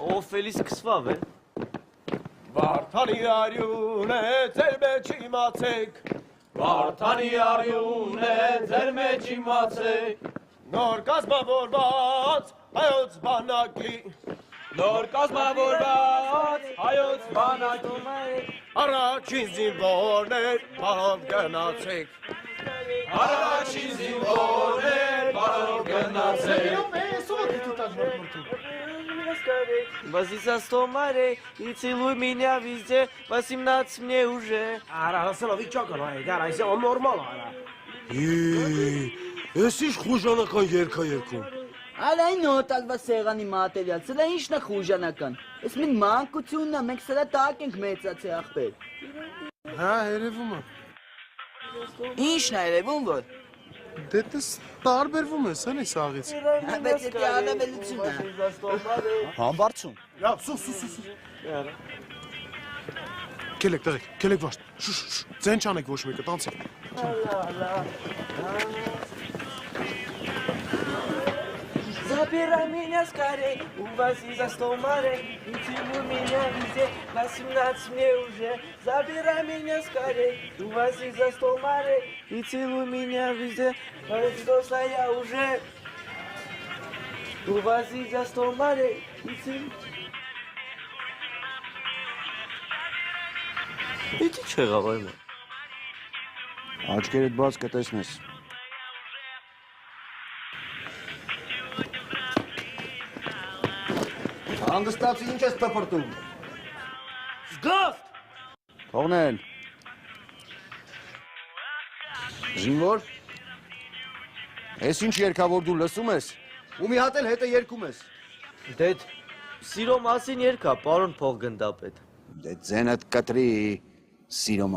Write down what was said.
Ով էլի սկսվավ է։ Վարդանի արյուն է ձեր մեջ իմացեք, Վարդանի արյուն է ձեր մեջ իմացեք, նոր կազմավորված հայոց բանակի, նոր կազմավորված հայոց բանակի, առաջին զինվորներ բարով գնացեք, առաջին զինվորներ բարով գնացեք, Возле и целуй меня везде, 18 мне уже. Արա հսլովի ճոկն այ, դար այսը նորմալ արա։ Ես ինչ խուժանական երգա երգում։ Արա այն նոտալվա սեղանի մատերիալ, սրա ինչն է խուժանական։ Ես մին մանկությունն է, մենք սրա տակ ենք մեծացի ախպեր։ Հա, երևում է։ Ինչն է երևում որ։ Դե դες տարբերվում ես, հենց սաղից։ Բայց դա անավելություն է։ Համբարձում։ Լավ, սուս։ Կելեք տղեկ, կելեք վաշտ։ Շուշ, ձեն չանեք ոչ մեկը, տանցեք։ Забирай меня скорей, увози за 100 морей, и целуй меня везде, 18 мне уже. Забирай меня скорей, увози за 100 морей, и целуй меня везде, взрослая я уже. Увози за 100 морей, и целуй. Իդի չեղավ այմը։ Աչքերդ բաց կտեսնես։ Հանդստացի ինչ ես տպրտում։ Զգաստ! Թողնել։ Զինվոր։ Ես ինչ երկավոր դու լսում ես։ Ու մի հատ էլ հետը երկում ես։ Դեդ, սիրո մասին երկա, պարոն փողգնդապետ։ Դե ձենդ կտրի, սիրո